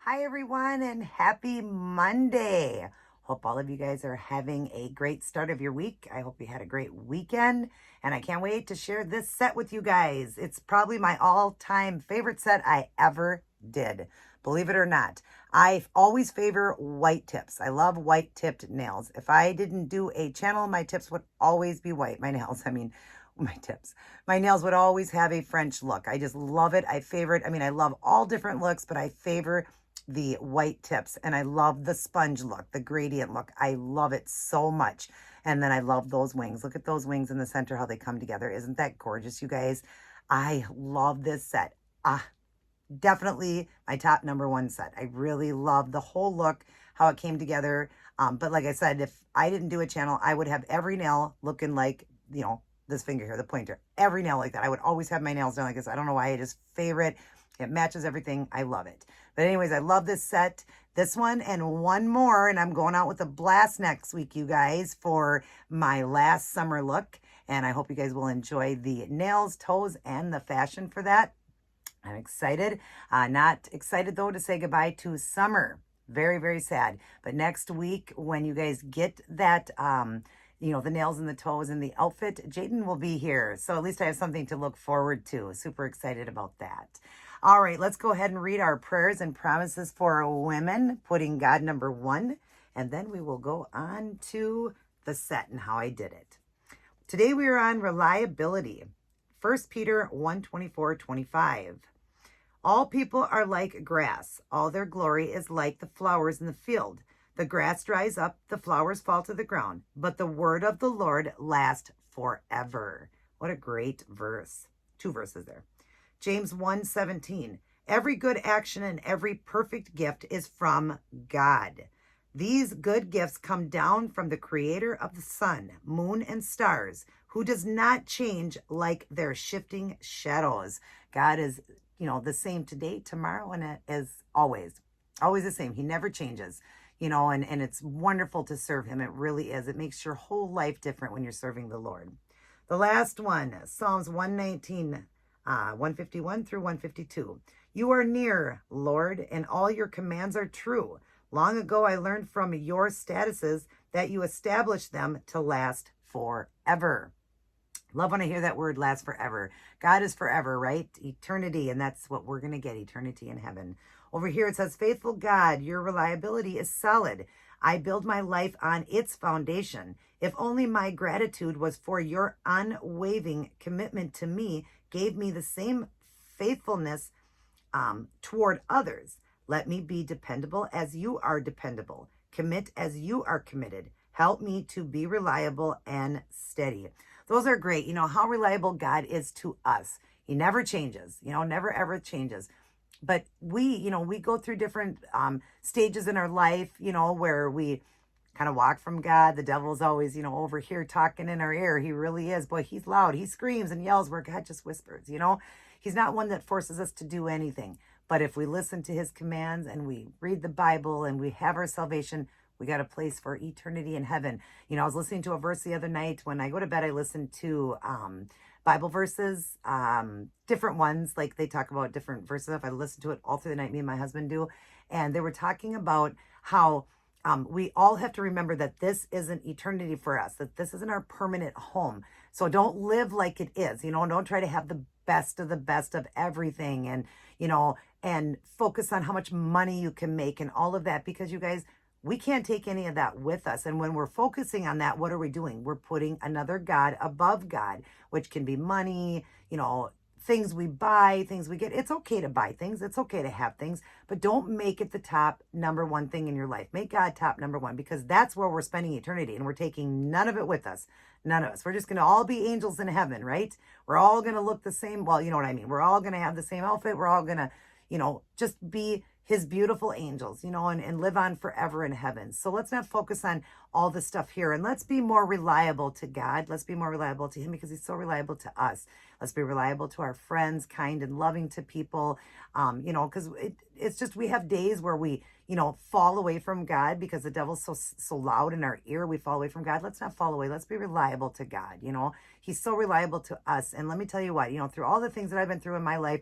Hi, everyone, and happy Monday. Hope all of you guys are having a great start of your week. I hope you had a great weekend, and I can't wait to share this set with you guys. It's probably my all-time favorite set I ever did. Believe it or not, I always favor white tips. I love white tipped nails. If I didn't do a channel, my tips would always be white. My nails, my tips. My nails would always have a French look. I just love it. I favor it. I love all different looks, but I favor the white tips, and I love the sponge look, the gradient look. I love it so much. And then I love those wings. Look at those wings in the center, how they come together. Isn't that gorgeous, you guys? I love this set. Definitely my top #1 set. I really love the whole look, how it came together. But like I said, if I didn't do a channel, I would have every nail looking like, this finger here, the pointer, every nail like that. I would always have my nails done like this. I don't know why. I just favor it. It matches everything. I love it. But anyways, I love this set, this one and one more. And I'm going out with a blast next week, you guys, for my last summer look. And I hope you guys will enjoy the nails, toes, and the fashion for that. I'm excited. Not excited, though, to say goodbye to summer. Very, very sad. But next week, when you guys get that, the nails and the toes and the outfit, Jaden will be here. So at least I have something to look forward to. Super excited about that. All right, let's go ahead and read our prayers and promises for women, putting God #1. And then we will go on to the set and how I did it. Today we are on reliability. 1 Peter 1:24-25. All people are like grass. All their glory is like the flowers in the field. The grass dries up, the flowers fall to the ground, but the word of the Lord lasts forever. What a great verse. 2 verses there. James 1:17. Every good action and every perfect gift is from God. These good gifts come down from the creator of the sun, moon, and stars, who does not change like their shifting shadows. God is, the same today, tomorrow, and as always. Always the same. He never changes. And it's wonderful to serve him. It really is. It makes your whole life different when you're serving the Lord. The last one, Psalms 119, 151 through 152. You are near, Lord, and all your commands are true. Long ago, I learned from your statuses that you established them to last forever. Love when I hear that word, last forever. God is forever, right? Eternity, and that's what we're going to get, eternity in heaven. Over here it says, faithful God, your reliability is solid. I build my life on its foundation. If only my gratitude was for your unwavering commitment to me, gave me the same faithfulness toward others. Let me be dependable as you are dependable. Commit as you are committed. Help me to be reliable and steady. Those are great. How reliable God is to us. He never changes, never ever changes. But we go through different stages in our life, where we kind of walk from God. The devil's always, over here talking in our ear. He really is. Boy, he's loud. He screams and yells where God just whispers, He's not one that forces us to do anything. But if we listen to his commands and we read the Bible and we have our salvation, we got a place for eternity in heaven. I was listening to a verse the other night. When I go to bed, I listen to Bible verses, different ones, like they talk about different verses. If I listen to it all through the night, me and my husband do. And they were talking about how we all have to remember that this isn't eternity for us, that this isn't our permanent home. So don't live like it is, don't try to have the best of everything and focus on how much money you can make and all of that, because you guys, we can't take any of that with us. And when we're focusing on that, what are we doing? We're putting another God above God, which can be money, things we buy, things we get. It's okay to buy things. It's okay to have things, but don't make it the top #1 thing in your life. Make God top #1, because that's where we're spending eternity, and we're taking none of it with us. None of us. We're just going to all be angels in heaven, right? We're all going to look the same. Well, you know what I mean? We're all going to have the same outfit. We're all going to, just be his beautiful angels, and live on forever in heaven. So let's not focus on all this stuff here, and let's be more reliable to God. Let's be more reliable to him, because he's so reliable to us. Let's be reliable to our friends, kind and loving to people, because it's just, we have days where we, fall away from God because the devil's so loud in our ear. We fall away from God. Let's not fall away. Let's be reliable to God. He's so reliable to us. And let me tell you what, through all the things that I've been through in my life,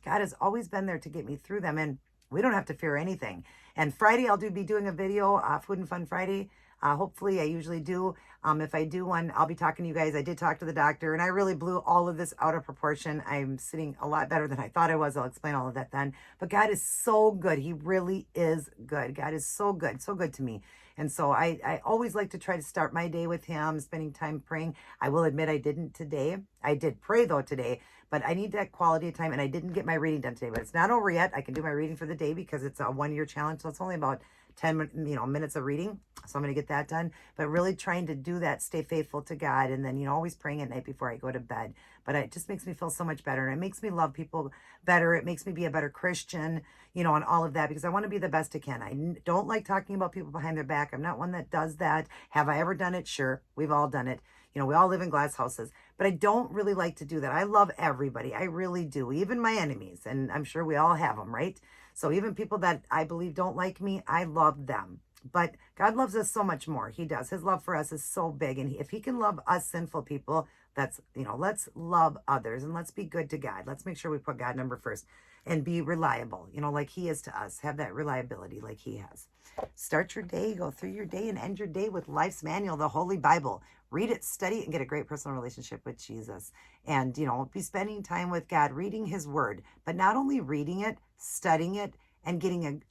God has always been there to get me through them. And we don't have to fear anything. And Friday, I'll be doing a video, Food and Fun Friday. Hopefully, I usually do. If I do one, I'll be talking to you guys. I did talk to the doctor, and I really blew all of this out of proportion. I'm sitting a lot better than I thought I was. I'll explain all of that then. But God is so good. He really is good. God is so good to me. And so I always like to try to start my day with him, spending time praying. I will admit I didn't today. I did pray, though, today. But I need that quality of time, and I didn't get my reading done today. But it's not over yet. I can do my reading for the day because it's a 1-year challenge. So it's only about 10 minutes of reading. So I'm going to get that done. But really trying to do that, stay faithful to God. And then, always praying at night before I go to bed. But it just makes me feel so much better. And it makes me love people better. It makes me be a better Christian, and all of that. Because I want to be the best I can. I don't like talking about people behind their back. I'm not one that does that. Have I ever done it? Sure. We've all done it. We all live in glass houses. But I don't really like to do that. I love everybody. I really do. Even my enemies. And I'm sure we all have them, right? So even people that I believe don't like me, I love them. But God loves us so much more. He does. His love for us is so big. And if he can love us sinful people, let's love others and let's be good to God. Let's make sure we put God number first and be reliable, like he is to us. Have that reliability like he has. Start your day, go through your day, and end your day with Life's Manual, the Holy Bible. Read it, study it, and get a great personal relationship with Jesus. And, be spending time with God, reading his word, but not only reading it, studying it, and getting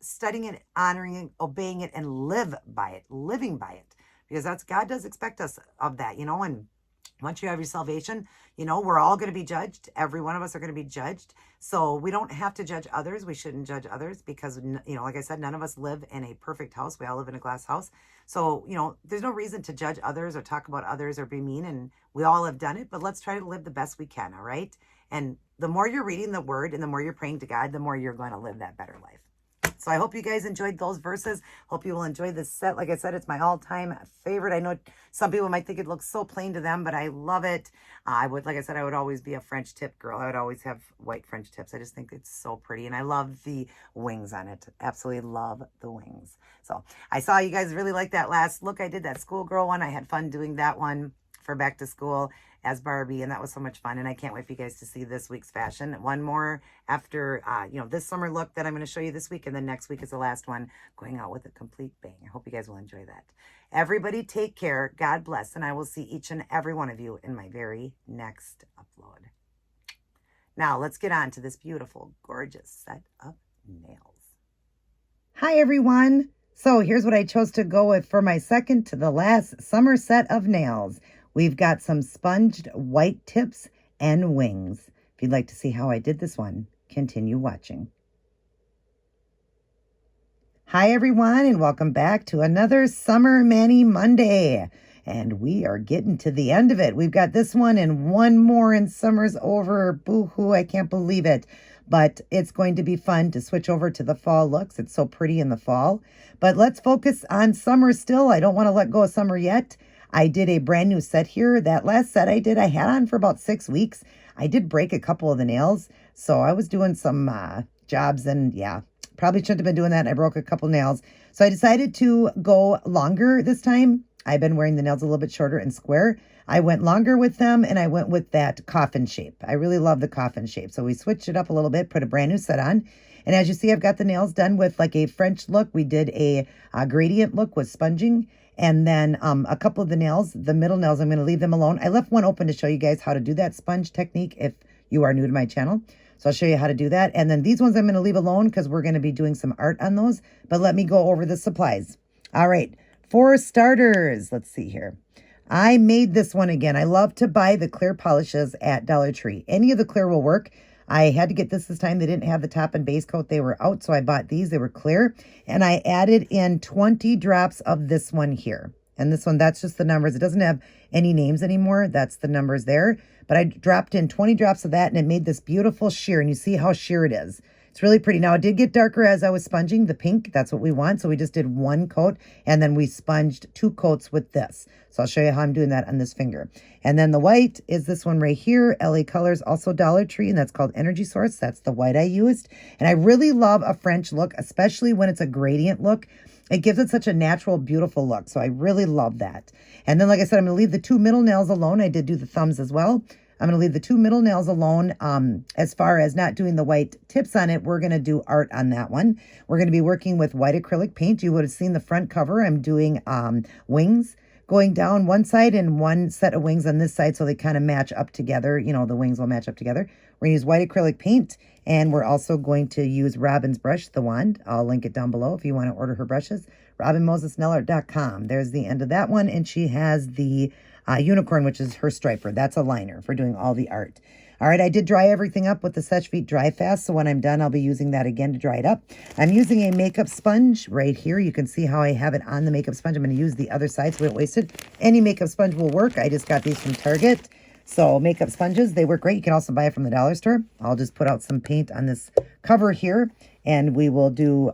studying it, honoring it, obeying it, and living by it. Because God does expect us of that, and once you have your salvation, we're all going to be judged. Every one of us are going to be judged. So we don't have to judge others. We shouldn't judge others because, like I said, none of us live in a perfect house. We all live in a glass house. So, there's no reason to judge others or talk about others or be mean. And we all have done it, but let's try to live the best we can. All right. And the more you're reading the word and the more you're praying to God, the more you're going to live that better life. So I hope you guys enjoyed those verses. Hope you will enjoy this set. Like I said, it's my all-time favorite. I know some people might think it looks so plain to them, but I love it. Like I said, I would always be a French tip girl. I would always have white French tips. I just think it's so pretty. And I love the wings on it. Absolutely love the wings. So I saw you guys really like that last look. I did that schoolgirl one. I had fun doing that one for back to school as Barbie, and that was so much fun. And I can't wait for you guys to see this week's fashion. One more after, this summer look that I'm going to show you this week, and then next week is the last one, going out with a complete bang. I hope you guys will enjoy that. Everybody take care. God bless, and I will see each and every one of you in my very next upload. Now, let's get on to this beautiful, gorgeous set of nails. Hi, everyone. So here's what I chose to go with for my second to the last summer set of nails. We've got some sponged white tips and wings. If you'd like to see how I did this one, continue watching. Hi, everyone, and welcome back to another Summer Mani Monday. And we are getting to the end of it. We've got this one and one more, and summer's over. Boo-hoo, I can't believe it. But it's going to be fun to switch over to the fall looks. It's so pretty in the fall. But let's focus on summer still. I don't want to let go of summer yet. I did a brand new set here. That last set I had on for about 6 weeks. I did break a couple of the nails. So I was doing some jobs and probably shouldn't have been doing that. I broke a couple nails. So I decided to go longer this time. I've been wearing the nails a little bit shorter and square. I went longer with them, and I went with that coffin shape. I really love the coffin shape. So we switched it up a little bit, put a brand new set on. And as you see, I've got the nails done with like a French look. We did a gradient look with sponging. And then a couple of the nails, the middle nails, I'm going to leave them alone. I left one open to show you guys how to do that sponge technique if you are new to my channel. So I'll show you how to do that. And then these ones I'm going to leave alone because we're going to be doing some art on those. But let me go over the supplies. All right. For starters, let's see here. I made this one again. I love to buy the clear polishes at Dollar Tree. Any of the clear will work. I had to get this time. They didn't have the top and base coat. They were out, so I bought these. They were clear. And I added in 20 drops of this one here. And this one, that's just the numbers. It doesn't have any names anymore. That's the numbers there. But I dropped in 20 drops of that, and it made this beautiful sheer. And you see how sheer it is. It's really pretty. Now, it did get darker as I was sponging the pink. That's what we want. So we just did one coat, and then we sponged 2 coats with this. So I'll show you how I'm doing that on this finger. And then the white is this one right here. LA Colors, also Dollar Tree, and that's called Energy Source. That's the white I used. And I really love a French look, especially when it's a gradient look. It gives it such a natural, beautiful look. So I really love that. And then, like I said, I'm going to leave the 2 middle nails alone. I did do the thumbs as well. I'm going to leave the 2 middle nails alone. As far as not doing the white tips on it, we're going to do art on that one. We're going to be working with white acrylic paint. You would have seen the front cover. I'm doing wings going down one side and one set of wings on this side, so they kind of match up together. You know, the wings will match up together. We're going to use white acrylic paint, and we're also going to use Robin's brush, the wand. I'll link it down below if you want to order her brushes. RobinMosesNailArt.com. There's the end of that one, and she has the unicorn, which is her striper. That's a liner for doing all the art. All right, I did dry everything up with the Seche Vite Dry Fast, so when I'm done, I'll be using that again to dry it up. I'm using a makeup sponge right here. You can see how I have it on the makeup sponge. I'm going to use the other side so we don't waste it. Any makeup sponge will work. I just got these from Target. So makeup sponges, they work great. You can also buy it from the dollar store. I'll just put out some paint on this cover here, and we will do,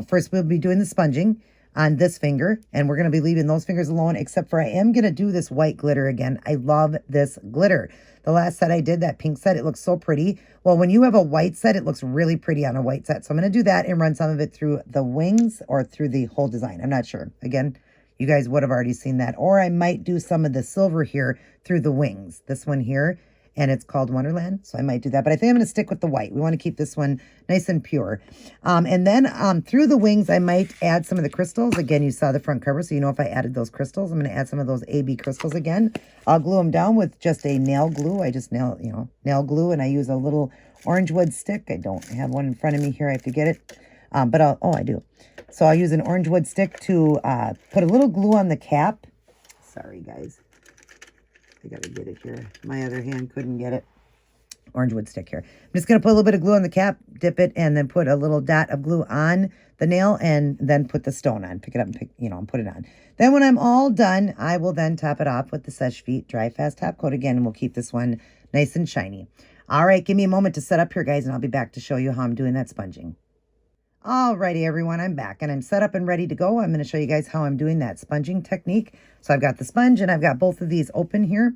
first we'll be doing the sponging on this finger, and we're going to be leaving those fingers alone, except for I am going to do this white glitter again. I love this glitter. The last set I did, that pink set, it looks so pretty. Well, when you have a white set, it looks really pretty on a white set. So I'm going to do that and run some of it through the wings or through the whole design. I'm not sure. Again, you guys would have already seen that. Or I might do some of the silver here through the wings. This one here, and it's called Wonderland. So I might do that. But I think I'm going to stick with the white. We want to keep this one nice and pure. And then through the wings, I might add some of the crystals. Again, you saw the front cover, so you know if I added those crystals. I'm going to add some of those AB crystals again. I'll glue them down with just a nail glue. I just nail glue, and I use a little orange wood stick. I don't have one in front of me here. I have to get it. I do. So I'll use an orange wood stick to put a little glue on the cap. Sorry, guys. I got to get it here. My other hand couldn't get it. Orange wood stick here. I'm just going to put a little bit of glue on the cap, dip it, and then put a little dot of glue on the nail, and then put the stone on. Pick it up and put it on. Then when I'm all done, I will then top it off with the Seche Vite Dry Fast Top Coat again, and we'll keep this one nice and shiny. All right, give me a moment to set up here, guys, and I'll be back to show you how I'm doing that sponging. Alrighty, everyone, I'm back, and I'm set up and ready to go. I'm going to show you guys how I'm doing that sponging technique. So I've got the sponge, and I've got both of these open here,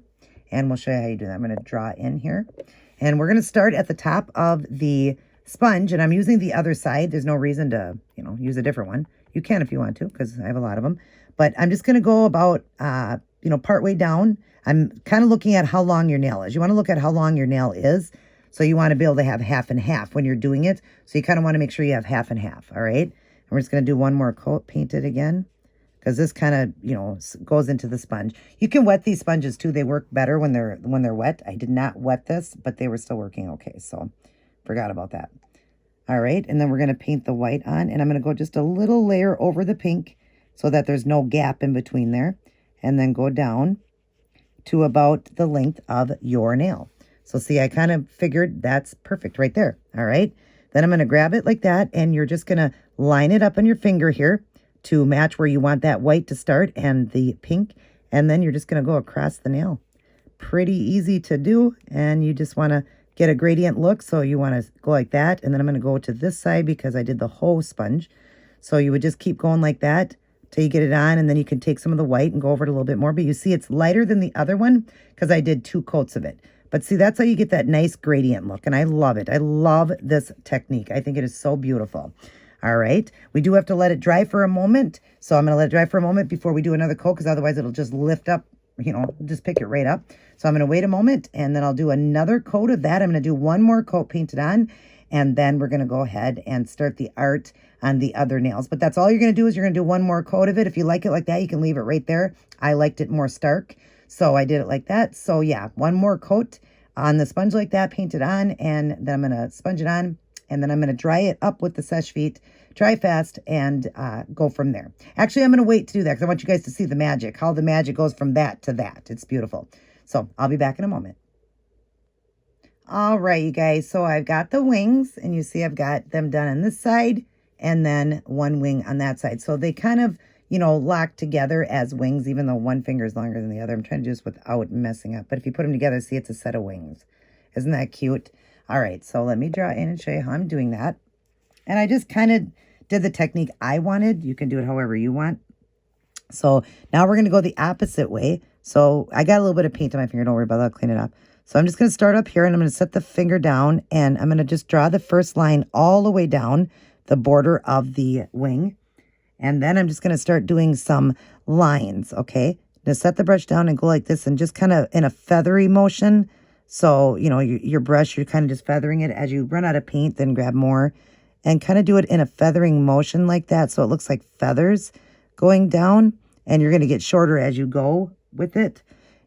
and we'll show you how you do that. I'm going to draw in here, and we're going to start at the top of the sponge, and I'm using the other side. There's no reason to, use a different one. You can if you want to, because I have a lot of them, but I'm just going to go about, part way down. I'm kind of looking at how long your nail is. You want to look at how long your nail is. So you want to be able to have half and half when you're doing it. So you kind of want to make sure you have half and half. All right. And we're just going to do one more coat, paint it again, because this kind of, goes into the sponge. You can wet these sponges too. They work better when they're wet. I did not wet this, but they were still working okay. So forgot about that. All right. And then we're going to paint the white on, and I'm going to go just a little layer over the pink so that there's no gap in between there, and then go down to about the length of your nail. So see, I kind of figured that's perfect right there. All right. Then I'm going to grab it like that, and you're just going to line it up on your finger here to match where you want that white to start and the pink. And then you're just going to go across the nail. Pretty easy to do. And you just want to get a gradient look. So you want to go like that. And then I'm going to go to this side because I did the whole sponge. So you would just keep going like that till you get it on. And then you can take some of the white and go over it a little bit more. But you see it's lighter than the other one because I did 2 coats of it. But see, that's how you get that nice gradient look. And I love it. I love this technique. I think it is so beautiful. All right. We do have to let it dry for a moment. So I'm going to let it dry for a moment before we do another coat, because otherwise it'll just lift up, just pick it right up. So I'm going to wait a moment, and then I'll do another coat of that. I'm going to do one more coat painted on, and then we're going to go ahead and start the art on the other nails. But that's all you're going to do is you're going to do one more coat of it. If you like it like that, you can leave it right there. I liked it more stark, so I did it like that. So yeah, one more coat on the sponge like that, paint it on, and then I'm going to sponge it on, and then I'm going to dry it up with the Seche Vite Dry Fast and go from there. Actually, I'm going to wait to do that because I want you guys to see the magic, how the magic goes from that to that. It's beautiful. So I'll be back in a moment. All right, you guys. So I've got the wings, and you see I've got them done on this side and then one wing on that side. So they kind of, lock together as wings, even though one finger is longer than the other. I'm trying to do this without messing up. But if you put them together, see, it's a set of wings. Isn't that cute? All right, so let me draw in and show you how I'm doing that. And I just kind of did the technique I wanted. You can do it however you want. So now we're going to go the opposite way. So I got a little bit of paint on my finger. Don't worry about that. I'll clean it up. So I'm just going to start up here, and I'm going to set the finger down, and I'm going to just draw the first line all the way down the border of the wing. And then I'm just going to start doing some lines, okay? Now set the brush down and go like this and just kind of in a feathery motion. So, you know, your brush, you're kind of just feathering it. As you run out of paint, then grab more and kind of do it in a feathering motion like that. So it looks like feathers going down, and you're going to get shorter as you go with it.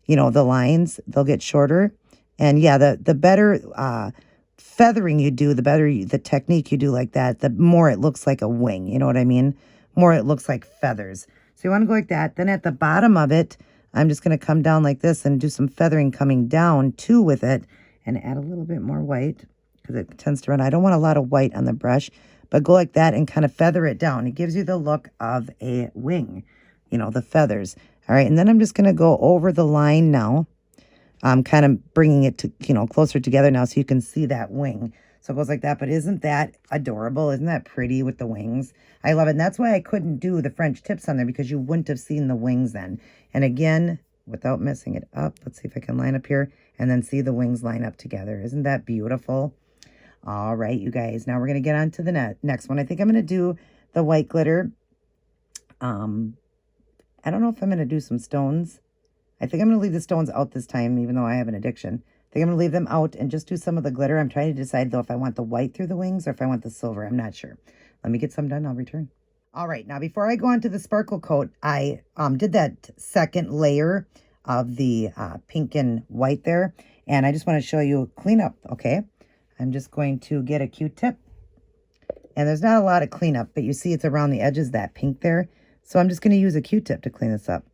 You know, the lines, they'll get shorter. And yeah, the better feathering you do, the better the technique you do like that, the more it looks like a wing. You know what I mean? More it looks like feathers. So you want to go like that. Then at the bottom of it, I'm just going to come down like this and do some feathering coming down too with it, and add a little bit more white because it tends to run. I don't want a lot of white on the brush, but go like that and kind of feather it down. It gives you the look of a wing, you know, the feathers. All right, and then I'm just going to go over the line now. I'm kind of bringing it to, you know, closer together now so you can see that wing. So it goes like that, but isn't that adorable? Isn't that pretty with the wings? I love it, and that's why I couldn't do the French tips on there, because you wouldn't have seen the wings then. And again, without messing it up, let's see if I can line up here and then see the wings line up together. Isn't that beautiful? All right, you guys, now we're going to get on to the next one. I think I'm going to do the white glitter. I don't know if I'm going to do some stones. I think I'm going to leave the stones out this time, even though I have an addiction. I think I'm going to leave them out and just do some of the glitter. I'm trying to decide, though, if I want the white through the wings or if I want the silver. I'm not sure. Let me get some done. I'll return. All right. Now, before I go on to the sparkle coat, I did that second layer of the pink and white there. And I just want to show you cleanup, okay? I'm just going to get a Q-tip. And there's not a lot of cleanup, but you see it's around the edges, that pink there. So I'm just going to use a Q-tip to clean this up.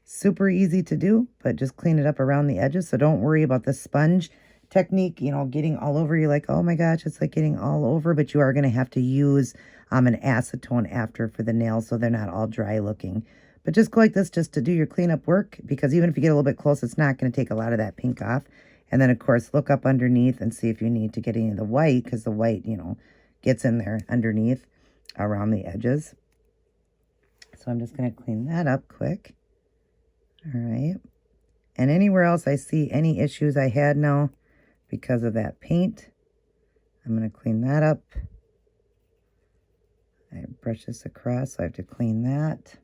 Super easy to do, but just clean it up around the edges. So don't worry about the sponge technique, you know, getting all over. You're like, oh my gosh, it's like getting all over. But you are going to have to use an acetone after for the nails so they're not all dry looking. But just go like this just to do your cleanup work, because even if you get a little bit close, it's not going to take a lot of that pink off. And then, of course, look up underneath and see if you need to get any of the white, because the white, you know, gets in there underneath around the edges. So I'm just going to clean that up quick. All right. And anywhere else I see any issues I had now because of that paint, I'm going to clean that up. I brush this across, so I have to clean that.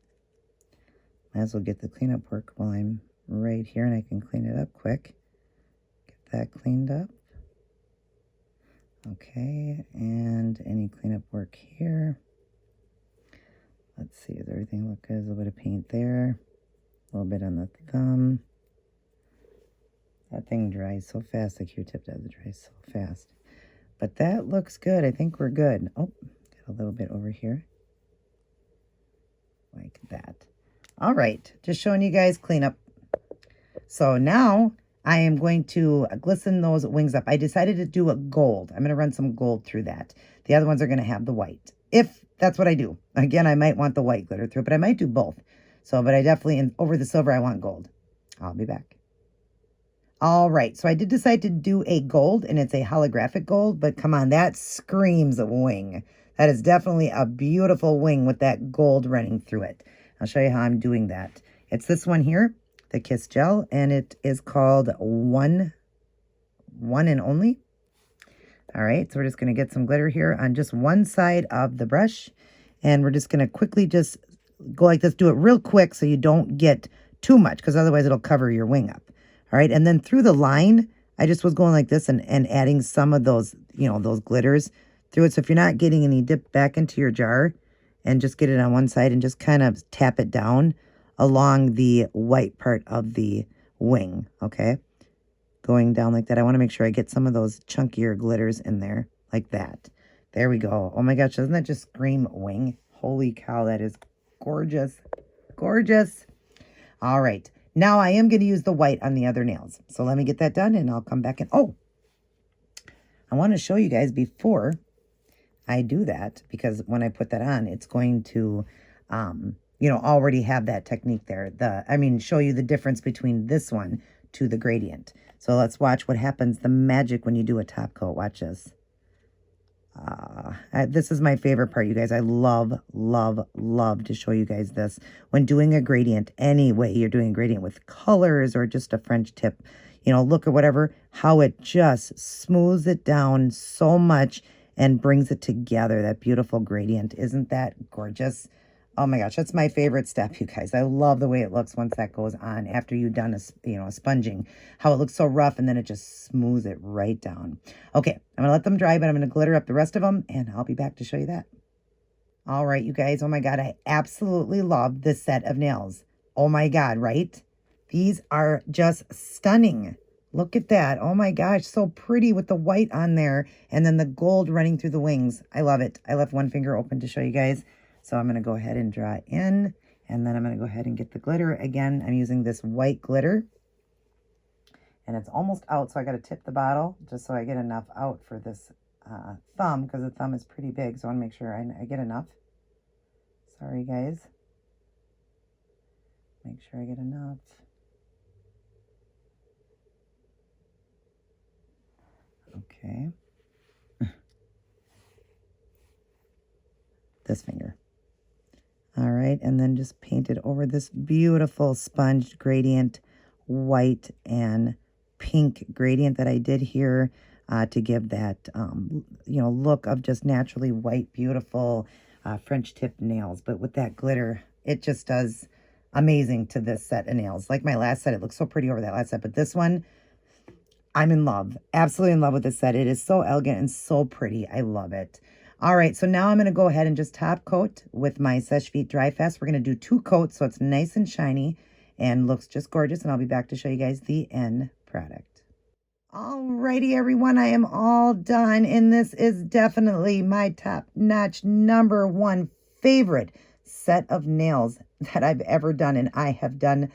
Might as well get the cleanup work while I'm right here, and I can clean it up quick. Get that cleaned up. Okay, and any cleanup work here. Let's see, does everything look good? A little bit of paint there. A little bit on the thumb. That thing dries so fast. The Q-tip does. It dries so fast. But that looks good. I think we're good. Oh, got a little bit over here. Like that. All right. Just showing you guys cleanup. So now I am going to glisten those wings up. I decided to do a gold. I'm going to run some gold through that. The other ones are going to have the white. If that's what I do. Again, I might want the white glitter through, but I might do both. So, but I definitely, over the silver, I want gold. I'll be back. All right, so I did decide to do a gold, and it's a holographic gold, but come on, that screams a wing. That is definitely a beautiful wing with that gold running through it. I'll show you how I'm doing that. It's this one here, the Kiss Gel, and it is called One and Only. All right, so we're just going to get some glitter here on just one side of the brush, and we're just going to quickly just go like this. Do it real quick so you don't get too much, because otherwise it'll cover your wing up. All right, and then through the line, I just was going like this and adding some of those, you know, those glitters through it. So if you're not getting any, dip back into your jar and just get it on one side and just kind of tap it down along the white part of the wing, okay? Going down like that. I want to make sure I get some of those chunkier glitters in there like that. There we go. Oh my gosh, doesn't that just scream wing? Holy cow, that is gorgeous. Gorgeous. All right. Now I am going to use the white on the other nails. So let me get that done and I'll come back and, oh, I want to show you guys before I do that, because when I put that on, it's going to, you know, already have that technique there. Show you the difference between this one to the gradient. So let's watch what happens, the magic when you do a top coat. Watch this. This is my favorite part, you guys. I love, love, love to show you guys this. When doing a gradient, any way you're doing a gradient with colors or just a French tip, you know, look or whatever, how it just smooths it down so much and brings it together, that beautiful gradient. Isn't that gorgeous? Oh my gosh, that's my favorite step, you guys. I love the way it looks once that goes on after you've done a sponging. How it looks so rough and then it just smooths it right down. Okay, I'm going to let them dry, but I'm going to glitter up the rest of them and I'll be back to show you that. All right, you guys. Oh my God, I absolutely love this set of nails. Oh my God, right? These are just stunning. Look at that. Oh my gosh, so pretty with the white on there and then the gold running through the wings. I love it. I left one finger open to show you guys. So I'm going to go ahead and draw in, and then I'm going to go ahead and get the glitter. Again, I'm using this white glitter, and it's almost out, so I got to tip the bottle just so I get enough out for this thumb, because the thumb is pretty big, so I want to make sure I get enough. Sorry, guys. Make sure I get enough. Okay. This finger. All right, and then just paint it over this beautiful sponge gradient, white and pink gradient that I did here to give that, look of just naturally white, beautiful French tip nails. But with that glitter, it just does amazing to this set of nails. Like my last set, it looks so pretty over that last set, but this one, I'm in love, absolutely in love with this set. It is so elegant and so pretty. I love it. All right, so now I'm going to go ahead and just top coat with my Seche Vite Dry Fast. We're going to do 2 coats so it's nice and shiny and looks just gorgeous. And I'll be back to show you guys the end product. Alrighty, everyone, I am all done. And this is definitely my top-notch #1 favorite set of nails that I've ever done. And I have done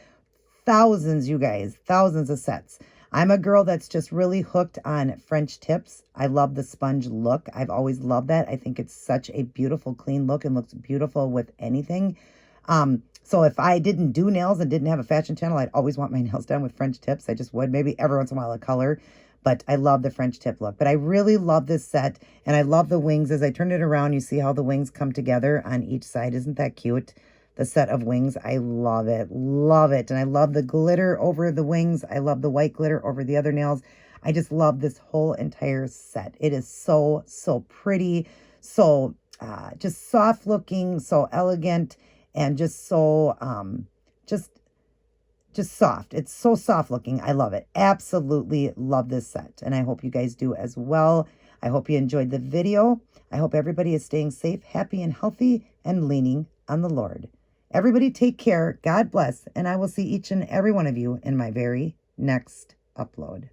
thousands, you guys, thousands of sets. I'm a girl that's just really hooked on French tips. I love the sponge look. I've always loved that. I think it's such a beautiful, clean look and looks beautiful with anything. So if I didn't do nails and didn't have a fashion channel, I'd always want my nails done with French tips. I just would, maybe every once in a while a color. But I love the French tip look. But I really love this set, and I love the wings. As I turn it around, you see how the wings come together on each side. Isn't that cute? The set of wings, I love it, and I love the glitter over the wings. I love the white glitter over the other nails. I just love this whole entire set. It is so pretty, so just soft looking, so elegant, and just so just soft. It's so soft looking. I love it. Absolutely love this set, and I hope you guys do as well. I hope you enjoyed the video. I hope everybody is staying safe, happy, and healthy, and leaning on the Lord. Everybody take care. God bless. And I will see each and every one of you in my very next upload.